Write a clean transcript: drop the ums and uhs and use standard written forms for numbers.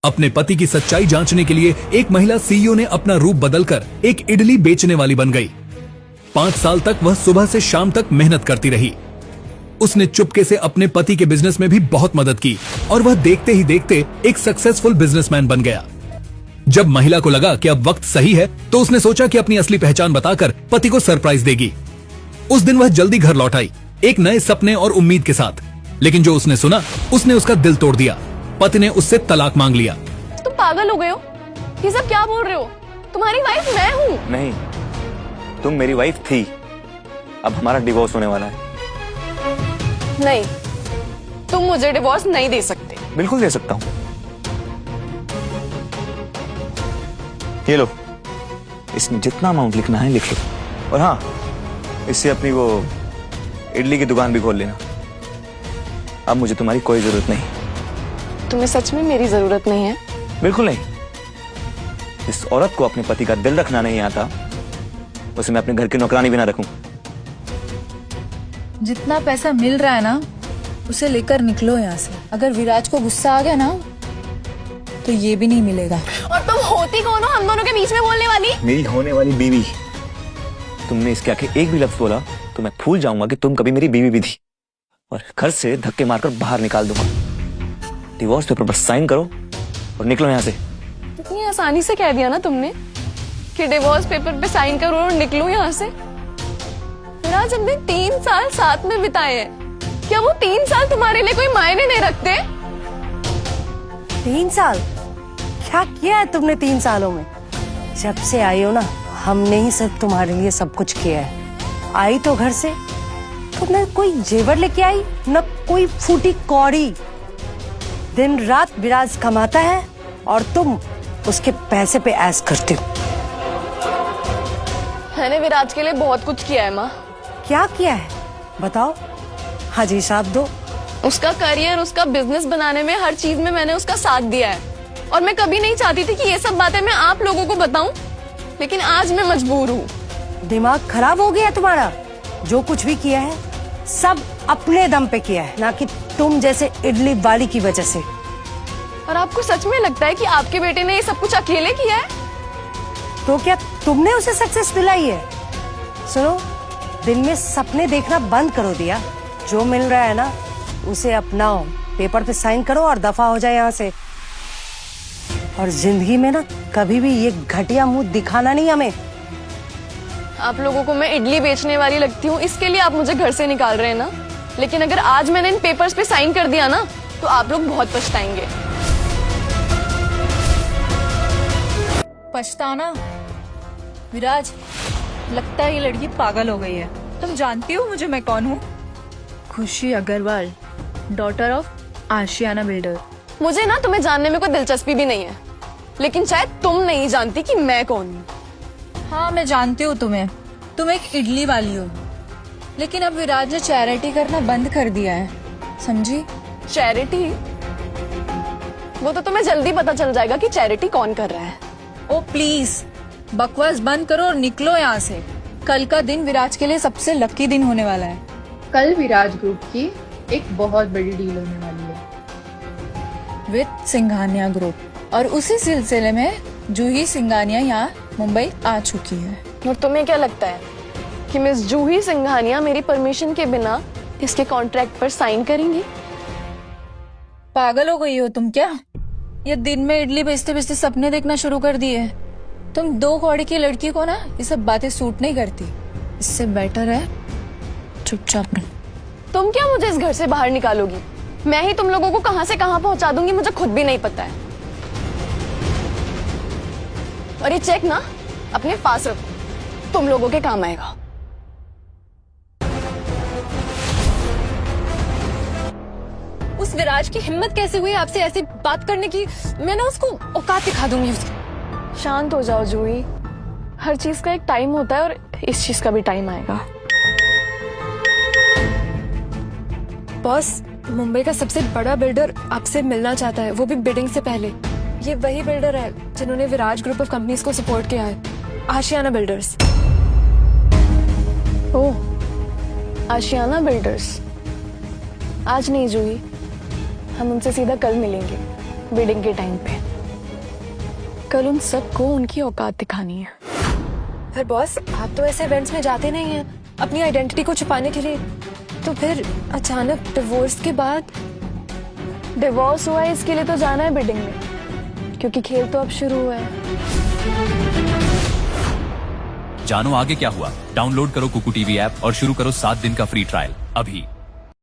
अपने पति की सच्चाई जांचने के लिए एक महिला सीईओ ने अपना रूप बदलकर एक इडली बेचने वाली बन गई। 5 साल तक वह सुबह से शाम तक मेहनत करती रही। उसने चुपके से अपने पति के बिजनेस में भी बहुत मदद की और वह देखते ही देखते एक सक्सेसफुल बिजनेसमैन बन गया। जब महिला को लगा कि अब वक्त सही है तो उसने सोचा कि अपनी असली पहचान बताकर पति को सरप्राइज देगी। उस दिन वह जल्दी घर लौट आई, एक नए सपने और उम्मीद के साथ। लेकिन जो उसने सुना उसने उसका दिल तोड़ दिया। पति ने उससे तलाक मांग लिया। तुम पागल हो गए हो? ये सब क्या बोल रहे हो? तुम्हारी वाइफ मैं हूँ। नहीं, तुम मेरी वाइफ थी, अब हमारा डिवोर्स होने वाला है। नहीं, तुम मुझे डिवोर्स नहीं दे सकते। बिल्कुल दे सकता हूँ। ये लो, इसमें जितना अमाउंट लिखना है लिख लो, और हाँ, इससे अपनी वो इडली की दुकान भी खोल लेना। अब मुझे तुम्हारी कोई जरूरत नहीं। तुम्हें सच में मेरी जरूरत नहीं है? बिल्कुल नहीं। जिस औरत को अपने पति का दिल रखना नहीं आता, उसे मैं अपने घर की नौकरानी भी ना रखूं। जितना पैसा मिल रहा है ना, उसे लेकर निकलो यहाँ से। अगर विराज को गुस्सा आ गया ना, तो ये भी नहीं मिलेगा। और तुम होती कौन हो हम दोनों के बीच में बोलने वाली? मेरी होने वाली बीवी। तुमने इसके आगे एक भी लफ्ज बोला तो मैं भूल जाऊंगा कि तुम कभी मेरी बीवी भी थी, और घर से धक्के मारकर बाहर निकाल दूंगा। डिवोर्स पेपर पर साइन करो और निकलो यहाँ से। इतनी आसानी से कह दिया ना तुमने कि डिवोर्स पेपर पे साइन करो और निकलो यहाँ से। विराज, हमने 3 साल साथ में बिताए हैं। क्या वो 3 साल तुम्हारे लिए कोई मायने नहीं रखते? 3 साल? क्या किया है तुमने 3 सालों में? जब से आई हो ना, हमने ही सिर्फ तुम्हारे लिए सब कुछ किया है। आई तो घर से तुमने कोई जेवर लेके आई, न कोई फूटी कौड़ी। दिन रात विराज कमाता है और तुम उसके पैसे पे ऐश करते हो। मैंने विराज के लिए बहुत कुछ किया है माँ। क्या किया है बताओ? हाँ जी, साथ दो। उसका करियर, उसका बिजनेस बनाने में, हर चीज में मैंने उसका साथ दिया है। और मैं कभी नहीं चाहती थी कि ये सब बातें मैं आप लोगों को बताऊं, लेकिन आज मैं मजबूर हूँ। दिमाग खराब हो गया तुम्हारा? जो कुछ भी किया है सब अपने दम पे किया है, ना कि तुम जैसे इडली वाली की वजह से। और आपको सच में लगता है कि आपके बेटे ने ये सब कुछ अकेले किया है? तो क्या तुमने उसे सक्सेस दिलाई है? सुनो, दिन में सपने देखना बंद करो दिया। जो मिल रहा है ना, उसे अपनाओ, पेपर पे साइन करो और दफा हो जाए यहाँ से। और जिंदगी में ना कभी भी ये घटिया मुंह दिखाना नहीं हमें। आप लोगों को मैं इडली बेचने वाली लगती हूँ, इसके लिए आप मुझे घर से निकाल रहे हैं ना? लेकिन अगर आज मैंने इन पेपर्स पे साइन कर दिया ना, तो आप लोग बहुत पछताएंगे। पछताना? विराज, लगता है ये लड़की पागल हो गई है। तुम जानती हो मुझे मैं कौन हूँ? Khushi Agarwal, daughter of Aashiyana builder. मुझे ना तुम्हें जानने में कोई दिलचस्पी भी नहीं है, लेकिन शायद तुम नहीं जानती कि मैं कौन हूँ। हाँ, मैं जानती हूँ तुम्हें। तुम एक इडली वाली हो, लेकिन अब विराज ने चैरिटी करना बंद कर दिया है, समझी? चैरिटी? वो तो तुम्हें जल्दी पता चल जाएगा कि चैरिटी कौन कर रहा है। ओ प्लीज, बकवास बंद करो और निकलो यहाँ से। कल का दिन विराज के लिए सबसे लकी दिन होने वाला है। कल विराज ग्रुप की एक बहुत बड़ी डील होने वाली है विद सिंघानिया ग्रुप, और उसी सिलसिले में जूही सिंघानिया यहाँ मुंबई आ चुकी है। और तुम्हें क्या लगता है कि मिस जूही सिंघानिया मेरी परमिशन के बिना इसके कॉन्ट्रैक्ट पर साइन करेंगी? पागल हो गई हो तुम क्या? ये दिन में इडली बेचते बेचते सपने देखना शुरू कर दिए। तुम 2 कौड़ी की लड़की को ना ये सब बातें सूट नहीं करती। इससे बेटर है चुपचाप रहो। तुम क्या मुझे इस घर से बाहर निकालोगी? मैं ही तुम लोगों को कहां से कहां पहुंचा दूंगी, मुझे खुद भी नहीं पता है। और ये चेक ना अपने पास रखो, तुम लोगों के काम आएगा। उस विराज की हिम्मत कैसे हुई आपसे ऐसी बात करने की? मैं ना उसको औकात दिखा दूंगी उसकी। शांत हो जाओ जूही, हर चीज का एक टाइम होता है और इस चीज का भी टाइम आएगा। बॉस, मुंबई का सबसे बड़ा बिल्डर आपसे मिलना चाहता है, वो भी बिडिंग से पहले। ये वही बिल्डर है जिन्होंने विराज ग्रुप ऑफ कंपनीज को सपोर्ट किया है, आशियाना बिल्डर्स। ओह, आशियाना बिल्डर्स। आज नहीं जूही, हम उनसे सीधा कल मिलेंगे बिडिंग के टाइम पे। कल उन सबको उनकी औकात दिखानी है। पर बॉस आप तो ऐसे इवेंट्स में जाते नहीं हैं अपनी आइडेंटिटी को छुपाने के लिए, तो फिर अचानक डिवोर्स के बाद। डिवोर्स हुआ है इसके लिए तो जाना है बिडिंग में, क्योंकि खेल तो अब शुरू हुआ है। जानो आगे क्या हुआ। डाउनलोड करो कुकू टीवी ऐप और शुरू करो 7 दिन का फ्री ट्रायल अभी।